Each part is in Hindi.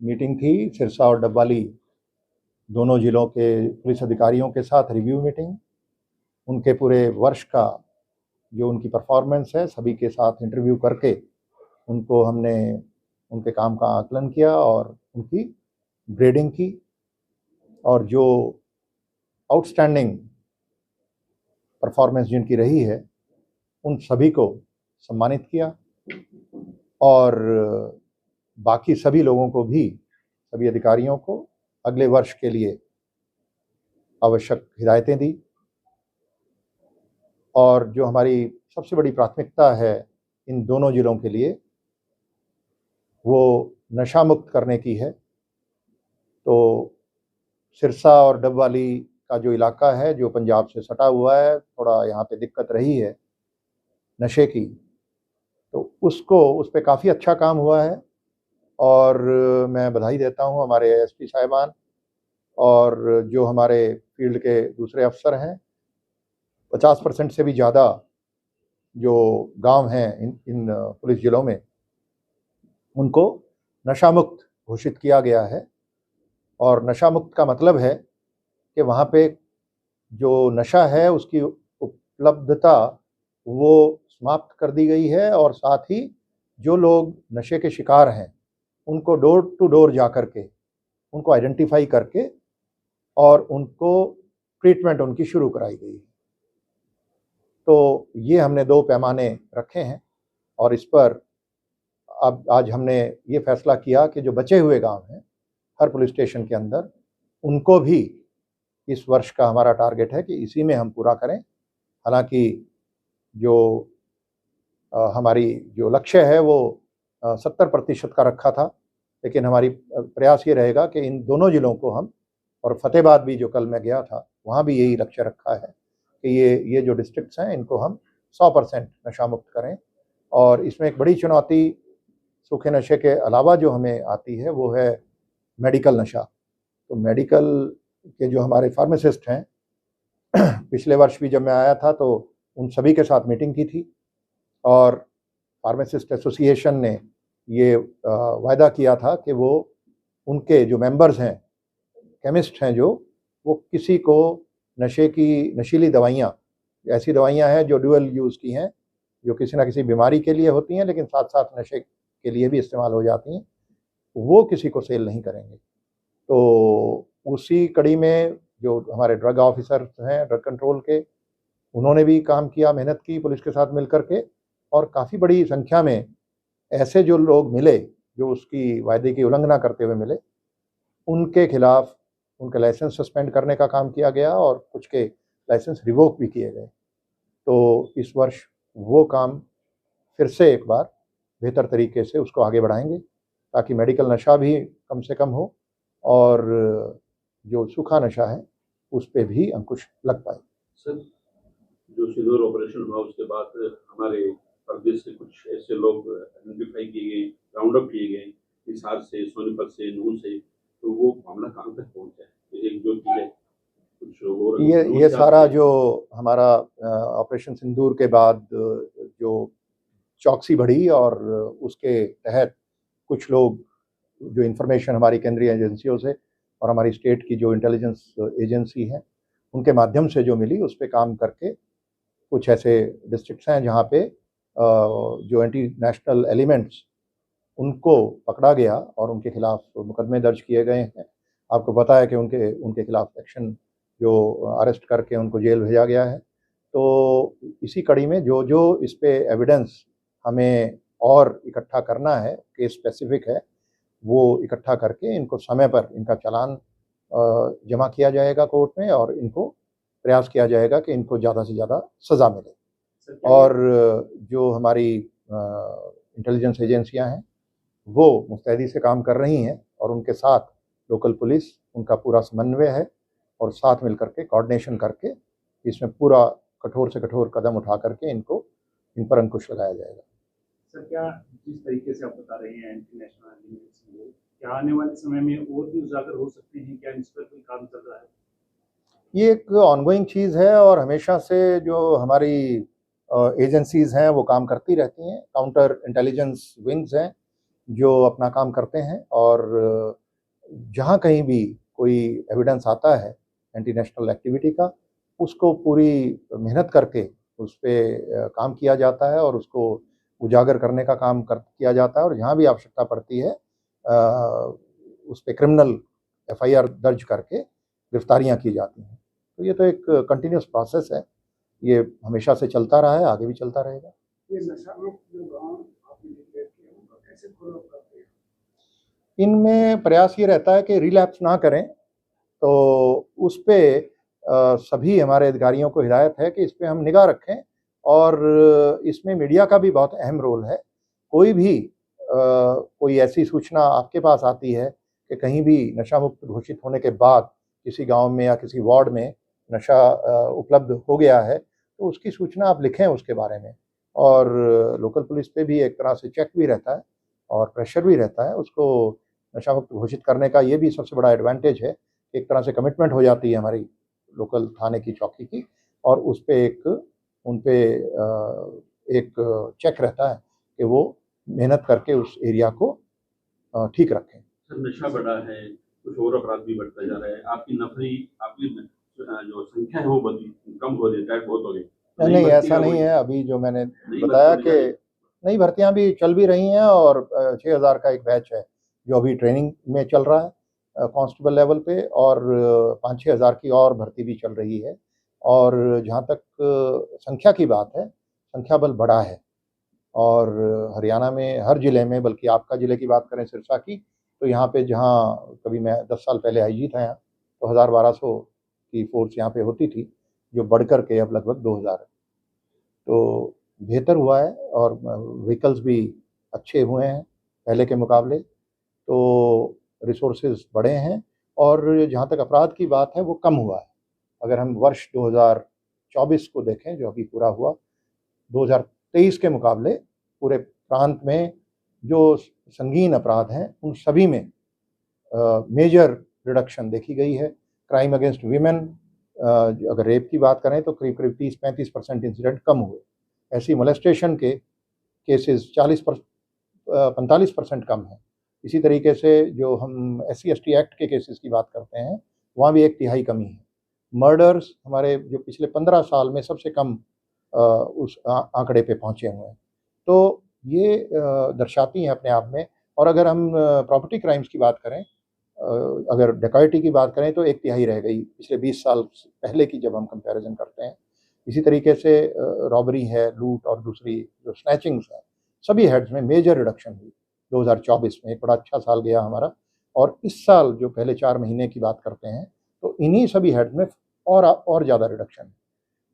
मीटिंग थी सिरसा और डबवाली दोनों जिलों के पुलिस अधिकारियों के साथ, रिव्यू मीटिंग। उनके पूरे वर्ष का जो उनकी परफॉर्मेंस है सभी के साथ इंटरव्यू करके उनको हमने उनके काम का आकलन किया और उनकी ग्रेडिंग की, और जो आउटस्टैंडिंग परफॉर्मेंस जिनकी रही है उन सभी को सम्मानित किया, और बाकी सभी लोगों को भी, सभी अधिकारियों को अगले वर्ष के लिए आवश्यक हिदायतें दी। और जो हमारी सबसे बड़ी प्राथमिकता है इन दोनों जिलों के लिए वो नशा मुक्त करने की है। तो सिरसा और डबवाली का जो इलाका है जो पंजाब से सटा हुआ है, थोड़ा यहाँ पे दिक्कत रही है नशे की, तो उस पे काफ़ी अच्छा काम हुआ है। और मैं बधाई देता हूँ हमारे एसपी साहिबान और जो हमारे फील्ड के दूसरे अफसर हैं। 50% से भी ज़्यादा जो गांव हैं इन पुलिस जिलों में, उनको नशा मुक्त घोषित किया गया है। और नशा मुक्त का मतलब है कि वहाँ पे जो नशा है उसकी उपलब्धता वो समाप्त कर दी गई है, और साथ ही जो लोग नशे के शिकार हैं उनको डोर टू डोर जा कर के उनको आइडेंटिफाई करके और उनको ट्रीटमेंट उनकी शुरू कराई गई है। तो ये हमने 2 पैमाने रखे हैं, और इस पर अब आज हमने ये फैसला किया कि जो बचे हुए गांव हैं हर पुलिस स्टेशन के अंदर, उनको भी इस वर्ष का हमारा टारगेट है कि इसी में हम पूरा करें। हालांकि जो हमारी जो लक्ष्य है वो 70% का रखा था, लेकिन हमारी प्रयास ये रहेगा कि इन दोनों जिलों को हम, और फतेहाबाद भी जो कल मैं गया था वहाँ भी यही लक्ष्य रखा है कि ये जो डिस्ट्रिक्ट्स हैं इनको हम 100% नशा मुक्त करें। और इसमें एक बड़ी चुनौती सूखे नशे के अलावा जो हमें आती है वो है मेडिकल नशा। तो मेडिकल के जो हमारे फार्मासिस्ट हैं, पिछले वर्ष भी जब मैं आया था तो उन सभी के साथ मीटिंग की थी, और फार्मासिस्ट एसोसिएशन ने ये वायदा किया था कि वो उनके जो मेंबर्स हैं, केमिस्ट हैं, जो वो किसी को नशीली दवाइयाँ, ऐसी दवाइयाँ हैं जो ड्यूअल यूज़ की हैं, जो किसी ना किसी बीमारी के लिए होती हैं लेकिन साथ साथ नशे के लिए भी इस्तेमाल हो जाती हैं, वो किसी को सेल नहीं करेंगे। तो उसी कड़ी में जो हमारे ड्रग ऑफिसर हैं ड्रग कंट्रोल के, उन्होंने भी काम किया, मेहनत की पुलिस के साथ मिलकर के, और काफ़ी बड़ी संख्या में ऐसे जो लोग मिले जो उसकी वायदे की उल्लंघना करते हुए मिले, उनके खिलाफ उनके लाइसेंस सस्पेंड करने का काम किया गया और कुछ के लाइसेंस रिवोक भी किए गए। तो इस वर्ष वो काम फिर से एक बार बेहतर तरीके से उसको आगे बढ़ाएंगे ताकि मेडिकल नशा भी कम से कम हो और जो सूखा नशा है उस पर भी अंकुश लग पाए। सर, जो सिंदूर ऑपरेशन हुआ उसके बाद हमारे प्रदेश से कुछ ऐसे लोग आइडेंटिफाई किए गए, राउंड अप किए गए, हिसार से, सोनीपत से, नून से, तो वो मामला कहाँ तक पहुंचा है? एक जो चीज़ है कुछ और ये सारा जो हमारा ऑपरेशन सिंदूर के बाद जो चौकसी बढ़ी और उसके तहत कुछ लोग जो इन्फॉर्मेशन हमारी केंद्रीय एजेंसियों से और हमारी स्टेट की जो इंटेलिजेंस एजेंसी है उनके माध्यम से जो मिली उस पर काम करके कुछ ऐसे डिस्ट्रिक्ट्स हैं जहाँ पे जो एंटी नेशनल एलिमेंट्स उनको पकड़ा गया और उनके खिलाफ मुकदमे दर्ज किए गए हैं। आपको पता है कि उनके खिलाफ एक्शन जो अरेस्ट करके उनको जेल भेजा गया है। तो इसी कड़ी में जो जो इस पे एविडेंस हमें और इकट्ठा करना है, केस स्पेसिफिक है, वो इकट्ठा करके इनको समय पर इनका चालान जमा किया जाएगा कोर्ट में, और इनको प्रयास किया जाएगा कि इनको ज़्यादा से ज़्यादा सज़ा मिले। और जो हमारी इंटेलिजेंस एजेंसियां हैं वो मुस्तैदी से काम कर रही हैं, और उनके साथ लोकल पुलिस, उनका पूरा समन्वय है, और साथ मिल करके कोऑर्डिनेशन करके इसमें पूरा कठोर से कठोर कदम उठा करके इन पर अंकुश लगाया जाएगा। सर, क्या जिस तरीके से आप बता रहे हैं इंटरनेशनल एलिमेंट्स, क्या आने वाले समय में और भी उजागर हो सकते हैं? क्या इस पर कोई काम चल रहा है? ये एक ऑनगोइंग चीज़ है और हमेशा से जो हमारी एजेंसीज़ हैं वो काम करती रहती हैं। काउंटर इंटेलिजेंस विंग्स हैं जो अपना काम करते हैं, और जहाँ कहीं भी कोई एविडेंस आता है एंटी नेशनल एक्टिविटी का, उसको पूरी मेहनत करके उस पर काम किया जाता है और उसको उजागर करने का काम किया जाता है, और जहाँ भी आवश्यकता पड़ती है उस पर क्रिमिनल FIR दर्ज करके गिरफ्तारियाँ की जाती हैं। तो ये तो एक कंटिन्यूस प्रोसेस है, ये हमेशा से चलता रहा है, आगे भी चलता रहेगा। ये नशा मुक्त जो गाँव आपने डिक्लेयर किया उनका कैसे फॉलो अप करते हैं? इनमें प्रयास ये रहता है कि रिलैप्स ना करें, तो उस पे सभी हमारे अधिकारियों को हिदायत है कि इस पे हम निगाह रखें, और इसमें मीडिया का भी बहुत अहम रोल है। कोई भी कोई ऐसी सूचना आपके पास आती है कि कहीं भी नशा मुक्त घोषित होने के बाद किसी गांव में या किसी वार्ड में नशा उपलब्ध हो गया है, तो उसकी सूचना आप लिखें उसके बारे में, और लोकल पुलिस पे भी एक तरह से चेक भी रहता है और प्रेशर भी रहता है उसको नशा मुक्त घोषित करने का। ये भी सबसे बड़ा एडवांटेज है, एक तरह से कमिटमेंट हो जाती है हमारी लोकल थाने की चौकी की, और उस पे उन पे एक चेक रहता है कि वो मेहनत करके उस एरिया को ठीक रखें। सर, नशा बढ़ा है, कुछ और अपराध भी बढ़ता जा रहा है, आपकी जो संख्या है वो कम हो रही है, बहुत हो गई? नहीं, ऐसा नहीं है। अभी जो मैंने बताया कि नई भर्तियां भी चल भी रही हैं, और 6000 का एक बैच है जो अभी ट्रेनिंग में चल रहा है कांस्टेबल लेवल पे, और 5-6 हज़ार की और भर्ती भी चल रही है। और जहाँ तक संख्या की बात है, संख्या बल बढ़ा है, और हरियाणा में हर ज़िले में, बल्कि आपका ज़िले की बात करें सिरसा की, तो यहाँ पे जहाँ कभी मैं 10 साल पहले IG था यहाँ, तो 1000-1200 की फोर्स यहाँ पे होती थी, जो बढ़ कर के अब लगभग 2000 है। तो बेहतर हुआ है, और व्हीकल्स भी अच्छे हुए हैं पहले के मुकाबले, तो रिसोर्सेज बढ़े हैं, और जहाँ तक अपराध की बात है वो कम हुआ है। अगर हम वर्ष 2024 को देखें जो अभी पूरा हुआ, 2023 के मुकाबले पूरे प्रांत में जो संगीन अपराध हैं उन सभी में मेजर रिडक्शन देखी गई है। क्राइम अगेंस्ट वीमेन, अगर रेप की बात करें तो करीब 30-35% इंसिडेंट कम हुए। ऐसी मोलेस्टेशन के केसेस 45% कम है। इसी तरीके से जो हम SC/ST एक्ट के केसेस की बात करते हैं, वहाँ भी 1/3 कमी है। मर्डर्स हमारे जो पिछले 15 साल में सबसे कम उस आंकड़े पे पहुँचे हुए हैं। तो ये दर्शाती हैं अपने आप में। और अगर हम प्रॉपर्टी क्राइम्स की बात करें, अगर डकैती की बात करें तो 1/3 रह गई पिछले 20 साल पहले की जब हम कंपैरिजन करते हैं। इसी तरीके से रॉबरी है, लूट और दूसरी जो स्नैचिंग्स है, सभी हेड्स में मेजर रिडक्शन हुई 2024 में। एक बड़ा अच्छा साल गया हमारा। और इस साल जो पहले 4 महीने की बात करते हैं तो इन्हीं सभी हेड्स में और ज़्यादा रिडक्शन है।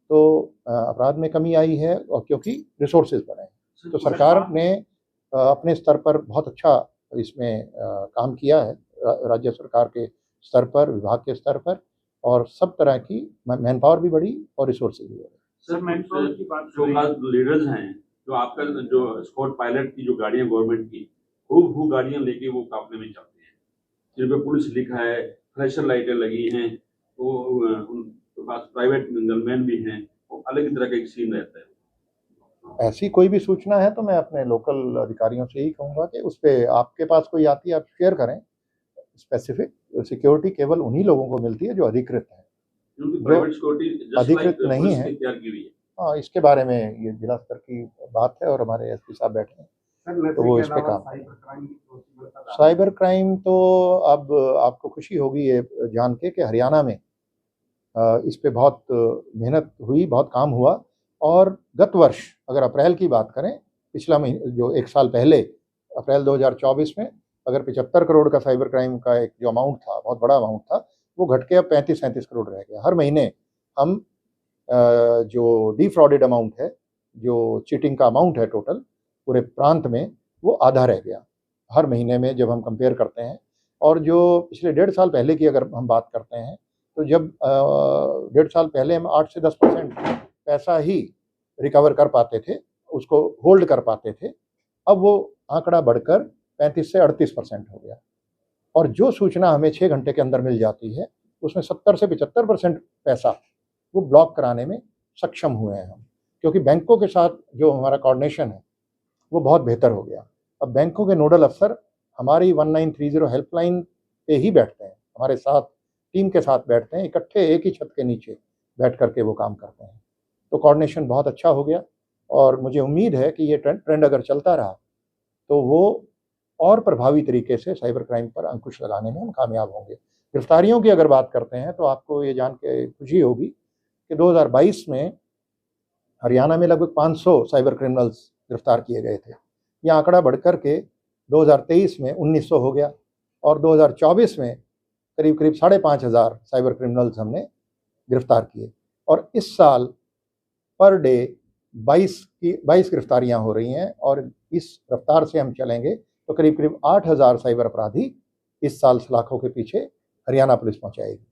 तो अपराध में कमी आई है, और क्योंकि रिसोर्सेज बढ़े हैं। तो सरकार ने अपने स्तर पर बहुत अच्छा इसमें काम किया है, राज्य सरकार के स्तर पर, विभाग के स्तर पर, और सब तरह की मैन पावर भी बढ़ी और रिसोर्सेज भी बढ़े। सर, मैन पावर की बात जो लीडर्स हैं, जो आपका जो स्कॉट पायलट की जो गाड़ियां गवर्नमेंट की खूब गाड़ियां लेके वो काफले में चलते हैं, जिन पे पुलिस लिखा है, फ्लैशर लाइटें लगी हैं, तो उनके पास प्राइवेट गनमैन भी हैं, वो अलग तरह का एक सीन रहता है। ऐसी कोई भी सूचना है तो मैं अपने लोकल अधिकारियों से यही कहूँगा कि उस पर आपके पास कोई आती है आप शेयर करें। स्पेसिफिक सिक्योरिटी केवल उन्हीं लोगों को मिलती है जो अधिकृत है, जो अधिकृत नहीं है। हाँ, इसके बारे में ये जिला स्तर की बात है, और हमारे SP साहब बैठे हैं तो वो इस पे काम। साइबर क्राइम तो अब आपको खुशी होगी ये जान के कि हरियाणा में इस पे बहुत मेहनत हुई, बहुत काम हुआ। और गत वर्ष अगर अप्रैल की बात करें, पिछला महीने जो 1 साल पहले अप्रैल 2024 में, अगर 75 करोड़ का साइबर क्राइम का एक जो अमाउंट था, बहुत बड़ा अमाउंट था, वो घट के अब 35-37 करोड़ रह गया। हर महीने हम जो डिफ्रॉडेड अमाउंट है, जो चीटिंग का अमाउंट है टोटल पूरे प्रांत में, वो आधा रह गया हर महीने में जब हम कंपेयर करते हैं। और जो पिछले 1.5 साल पहले की अगर हम बात करते हैं, तो जब 1.5 साल पहले हम 8 से 10% पैसा ही रिकवर कर पाते थे, उसको होल्ड कर पाते थे, अब वो आंकड़ा बढ़कर 35 से 38% हो गया। और जो सूचना हमें 6 घंटे के अंदर मिल जाती है, उसमें 70 से 75% पैसा वो ब्लॉक कराने में सक्षम हुए हैं हम, क्योंकि बैंकों के साथ जो हमारा कोऑर्डिनेशन है वो बहुत बेहतर हो गया। अब बैंकों के नोडल अफसर हमारी 1930 हेल्पलाइन पे ही बैठते हैं, हमारे साथ टीम के साथ बैठते हैं, इकट्ठे एक ही छत के नीचे बैठ करके वो काम करते हैं। तो कोऑर्डिनेशन बहुत अच्छा हो गया और मुझे उम्मीद है कि ये ट्रेंड अगर चलता रहा तो वो और प्रभावी तरीके से साइबर क्राइम पर अंकुश लगाने में हम कामयाब होंगे। गिरफ्तारियों की अगर बात करते हैं तो आपको ये जान के खुशी होगी कि 2022 में हरियाणा में लगभग 500 साइबर क्रिमिनल्स गिरफ्तार किए गए थे। यह आंकड़ा बढ़कर के 2023 में 1900 हो गया और 2024 में करीब 5,500 साइबर क्रिमिनल्स हमने गिरफ्तार किए और इस साल पर डे 22 गिरफ्तारियां हो रही हैं और इस रफ्तार से हम चलेंगे तो करीब 8,000 साइबर अपराधी इस साल सलाखों के पीछे हरियाणा पुलिस पहुंचाएगी।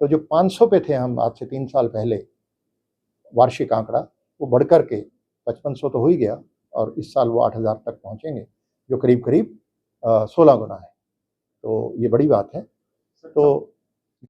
तो जो 500 पे थे हम आज से 3 साल पहले, वार्षिक आंकड़ा वो बढ़कर के 5500 तो हो ही गया और इस साल वो 8,000 तक पहुंचेंगे, जो करीब 16 गुना है। तो ये बड़ी बात है। तो